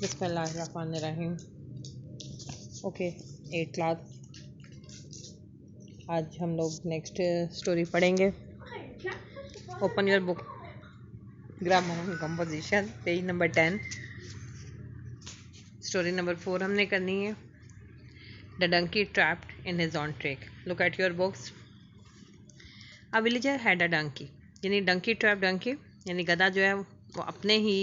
बिस्मिल्लाहिर्रहमानिर्रहीम। Okay, 8 class. आज हम लोग नेक्स्ट स्टोरी पढ़ेंगे। Open your book, grammar and composition, page number 10। Story number 4 हमने करनी है। The donkey trapped in his own trick. Look at your books. A villager had a donkey, यानी donkey trap, Dunki यानी गधा जो है वो अपने ही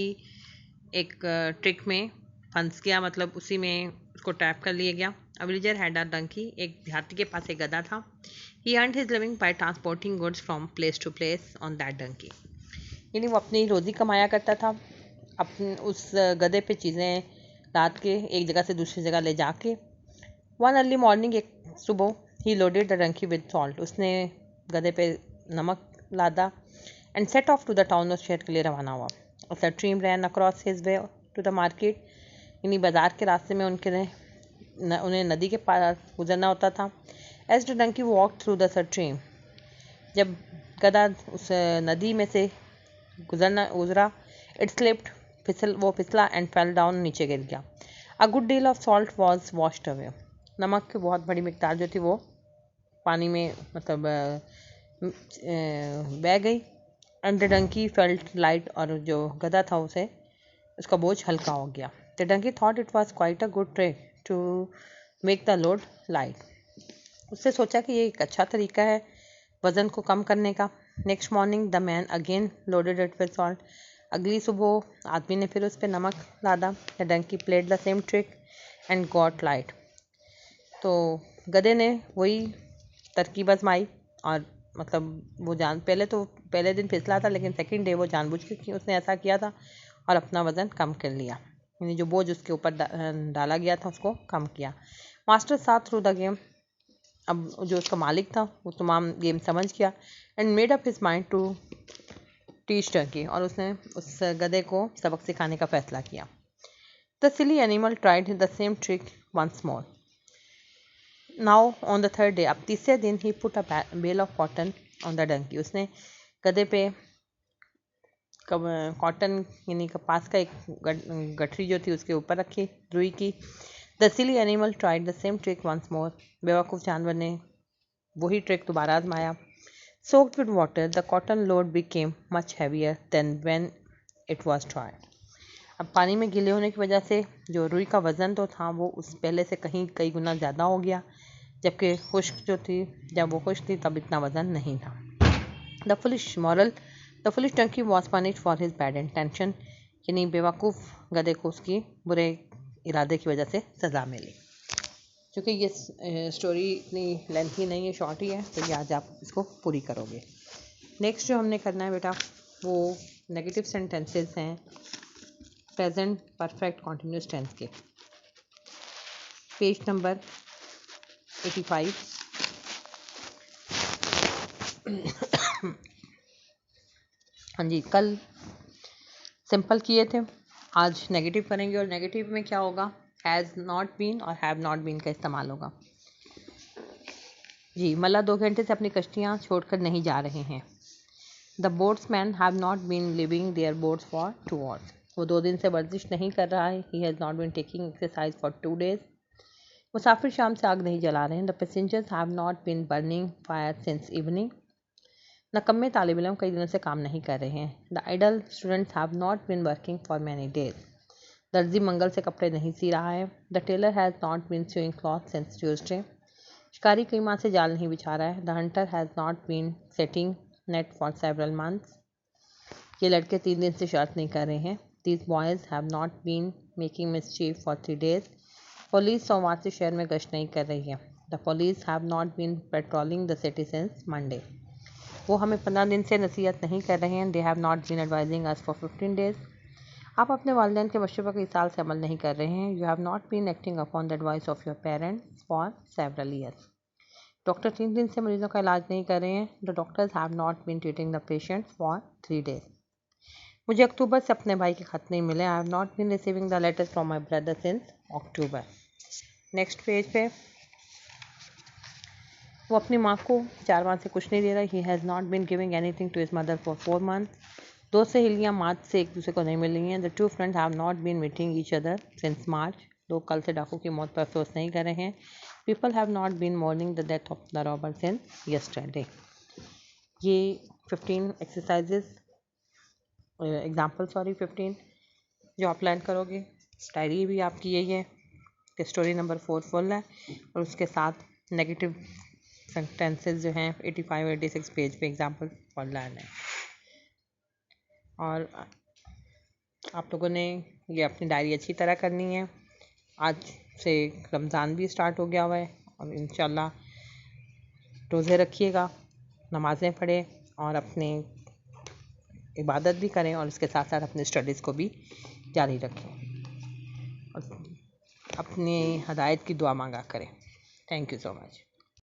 एक ट्रिक में फंस गया, मतलब उसी में उसको ट्रैप कर लिया गया। A villager had a donkey, एक देहाती के पास एक गधा था। He earned his living by transporting goods from place to place on that donkey, यानी वो अपनी रोज़ी कमाया करता था अपने उस गधे पे चीज़ें लाद के एक जगह से दूसरी जगह ले जाके। वन अर्ली मॉर्निंग, एक सुबह, he loaded the donkey with salt, उसने गधे पे नमक लादा and set off to the town, और शहर के लिए रवाना हुआ। A stream ran across his way to the market, यानी बाजार के रास्ते में उन्हें नदी के पार गुजरना होता था। As the donkey walk through the stream, जब गधा उस नदी में से गुजरा, इट स्लिप्ड, वो फिसला एंड फेल डाउन, नीचे गिर गया। A good deal of salt was washed away, नमक की बहुत बड़ी मिकदार जो थी वो पानी में मतलब बह गई। And the donkey felt light, और जो गधा था उसका बोझ हल्का हो गया। The donkey thought it was quite a good trick to make the load light, उससे सोचा कि ये एक अच्छा तरीका है वज़न को कम करने का। Next morning the man again loaded it with salt, अगली सुबह आदमी ने फिर उस पर नमक लादा। The donkey played the same trick and got light, तो गधे ने वही तरकीब आजमाई, और मतलब वो पहले दिन फिसला था, लेकिन सेकंड डे वो जानबूझ के उसने ऐसा किया था और अपना वज़न कम कर लिया, यानी जो बोझ उसके ऊपर डाला गया था उसको कम किया। मास्टर साथ थ्रू द गेम, अब जो उसका मालिक था वो तमाम गेम समझ गया। And made up his mind to teach donkey, और उसने उस गधे को सबक सिखाने का फैसला किया। The silly animal tried the same trick once more. Now on the third day, अब तीसरे दिन, he put a bale of cotton on the donkey, उसने गधे पे कॉटन यानी कपास का एक गठरी जो थी उसके ऊपर रखी, रुई की। The silly animal tried the same trick once more, बेवकूफ़ जानवर ने वही ट्रिक दोबारा आजमाया। Soaked with water, the cotton load became much heavier than when it was dry, अब पानी में गीले होने की वजह से जो रुई का वज़न तो था वो उस पहले से कई गुना ज़्यादा हो गया, जबकि जब वो खुश्क थी तब इतना वज़न नहीं था। The foolish moral, the foolish donkey was punished for his bad intention, यानी बेवकूफ़ गधे को उसकी बुरे इरादे की वजह से सज़ा मिली। क्योंकि ये स्टोरी इतनी लेंथी नहीं है, शॉर्ट ही है, तो ये आज आप इसको पूरी करोगे। नेक्स्ट जो हमने करना है बेटा वो नेगेटिव सेंटेंसेस हैं प्रेजेंट परफेक्ट कॉन्टिन्यूस टेंस के, पेज नंबर 85। हाँ जी, कल सिंपल किए थे, आज नेगेटिव करेंगे, और नेगेटिव में क्या होगा, हैज़ नॉट बीन और हैव नॉट बीन का इस्तेमाल होगा। जी, मल्ला 2 घंटे से अपनी कश्तियाँ छोड़कर नहीं जा रहे हैं। The boatsman have not been living their boats for 2 hours, वो 2 दिन से वर्जिश नहीं कर रहा है। He has not been taking exercise for 2 days, मुसाफिर शाम से आग नहीं जला रहे हैं। The passengers have not been burning fire since evening, नकम्मे तालिब इल्म कई दिनों से काम नहीं कर रहे हैं। The idle students have not been working for many days, दर्जी मंगल से कपड़े नहीं सी रहा है। The tailor has not been sewing cloth since Tuesday, शिकारी कई माह से जाल नहीं बिछा रहा है। The hunter has not been setting net for several months, ये लड़के 3 दिन से शर्त नहीं कर रहे हैं। These boys have not been making mischief for 3 days, police सोमवार से शहर में गश्त नहीं कर रही है। The police have not been patrolling the city since Monday, वो हमें 15 दिन से नसीहत नहीं कर रहे हैं। They have not been advising us for 15 days, आप अपने वालिदैन के मशवरे पर कई साल से अमल नहीं कर रहे हैं। You have not been acting upon the advice of your parents for several years, doctor 3 दिन से मरीजों का इलाज नहीं कर रहे हैं। The doctors have not been treating the patients for 3 days, मुझे अक्टूबर से अपने भाई के खत नहीं मिले। I have not been receiving the letters from my brother since October. Next page पे, वो अपनी माँ को 4 माह से कुछ नहीं दे रहा। He has not been giving anything to his mother for 4 months, दो सहेलियाँ मार्च से एक दूसरे को नहीं मिल रही हैं। The two friends have not been meeting each other since March. लोग कल से डाकू की मौत पर अफसोस नहीं कर रहे हैं। People have not been mourning the death of the robber since yesterday. ये 15 एक्सरसाइजेस एग्जाम्पल 15 जो आप प्लान करोगे। डायरी भी आपकी यही है कि स्टोरी नंबर 4 फुल है और उसके साथ नेगेटिव सेंटेंसेस जो हैं 85-86 पेज पे एग्जाम्पल फॉर लर्न है। और आप लोगों ने ये अपनी डायरी अच्छी तरह करनी है। आज से रमज़ान भी स्टार्ट हो गया हुआ है और इंशाल्लाह रोज़े रखिएगा, नमाज़ें पढ़ें और अपने इबादत भी करें और इसके साथ साथ अपने स्टडीज़ को भी जारी रखें और अपनी हदायत की दुआ मांगा करें। Thank you so much.